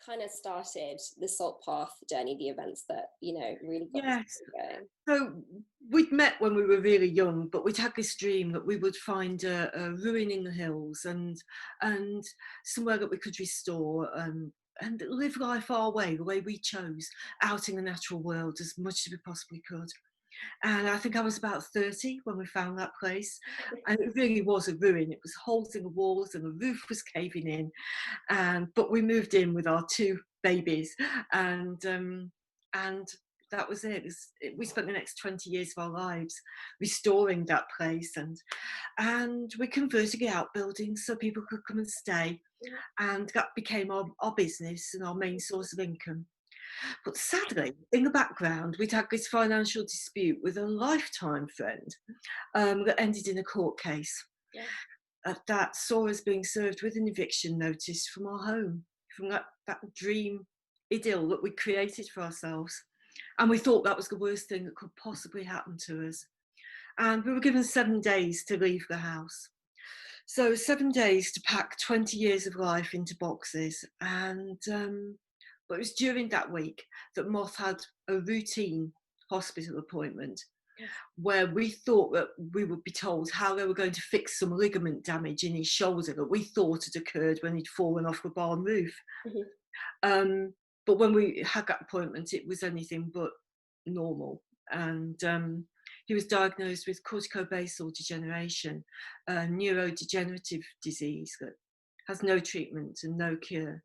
kind of started the Salt Path journey, the events that, really got this Yes. going? So we'd met when we were really young, but we'd had this dream that we would find a ruin in the hills and somewhere that we could restore and live life our way, the way we chose, out in the natural world as much as we possibly could. And I think I was about 30 when we found that place. And it really was a ruin. It was holes in the walls and the roof was caving in. But we moved in with our two babies, and that was it. We spent the next 20 years of our lives restoring that place, and we converted the outbuildings so people could come and stay, and that became our business and our main source of income. But sadly, in the background, we'd had this financial dispute with a lifetime friend that ended in a court case Yeah. that saw us being served with an eviction notice from our home, from that dream idyll that we created for ourselves. And we thought that was the worst thing that could possibly happen to us. And we were given 7 days to leave the house. So 7 days to pack 20 years of life into boxes. But it was during that week that Moth had a routine hospital appointment Yes. where we thought that we would be told how they were going to fix some ligament damage in his shoulder that we thought had occurred when he'd fallen off the barn roof. Mhm. But when we had that appointment, it was anything but normal. And he was diagnosed with corticobasal degeneration, a neurodegenerative disease that has no treatment and no cure.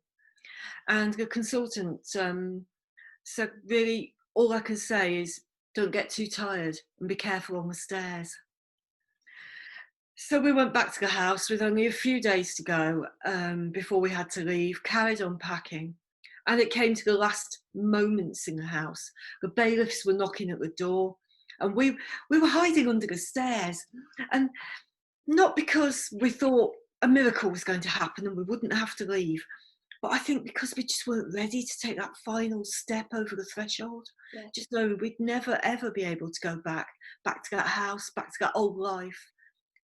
And the consultant said, really, all I can say is don't get too tired and be careful on the stairs. So we went back to the house with only a few days to go before we had to leave, carried on packing. And it came to the last moments in the house. The bailiffs were knocking at the door and we were hiding under the stairs. And not because we thought a miracle was going to happen and we wouldn't have to leave, but I think because we just weren't ready to take that final step over the threshold, Yeah. just knowing we'd never ever be able to go back to that house, back to that old life,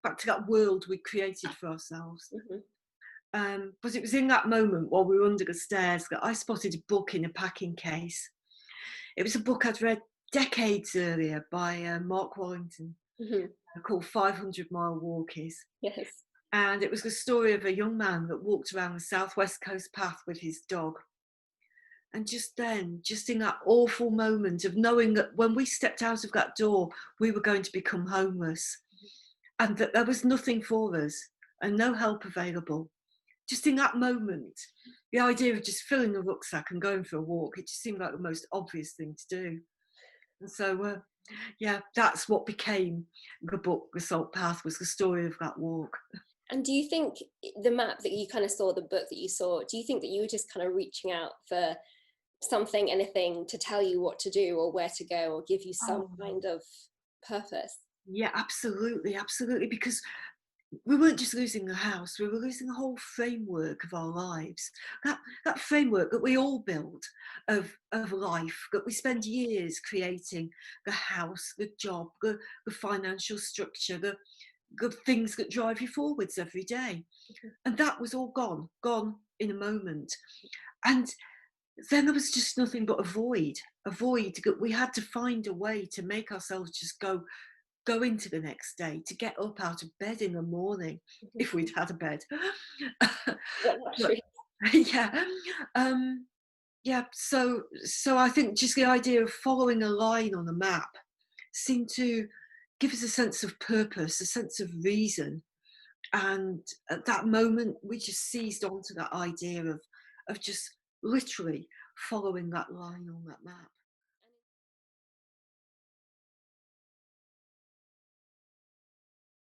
back to that world we created for ourselves. Mhm. But it was in that moment while we were under the stairs that I spotted a book in a packing case. It was a book I'd read decades earlier by Mark Wallington Mhm. called 500 Mile Walkies. Yes. And it was the story of a young man that walked around the southwest coast path with his dog. And just then, just in that awful moment of knowing that when we stepped out of that door, we were going to become homeless and that there was nothing for us and no help available. Just in that moment, the idea of just filling a rucksack and going for a walk, it just seemed like the most obvious thing to do. And so, yeah, that's what became the book, The Salt Path, was the story of that walk. And do you think the map that you kind of saw, the book that you saw, do you think that you were just kind of reaching out for something, anything to tell you what to do or where to go or give you some Oh, kind of purpose? yeah, absolutely, absolutely. Because we weren't just losing the house, we were losing the whole framework of our lives. That framework that we all build of life, that we spend years creating, the house, the job, the financial structure, the things that drive you forwards every day. And that was all gone in a moment. And then there was just nothing but a void that we had to find a way to make ourselves just go into the next day, to get up out of bed in the morning, Mhm. if we'd had a bed. What But luxury. yeah, um, yeah. So I think just the idea of following a line on a map seemed to give us a sense of purpose, a sense of reason. And at that moment, we just seized onto that idea of just literally following that line on that map.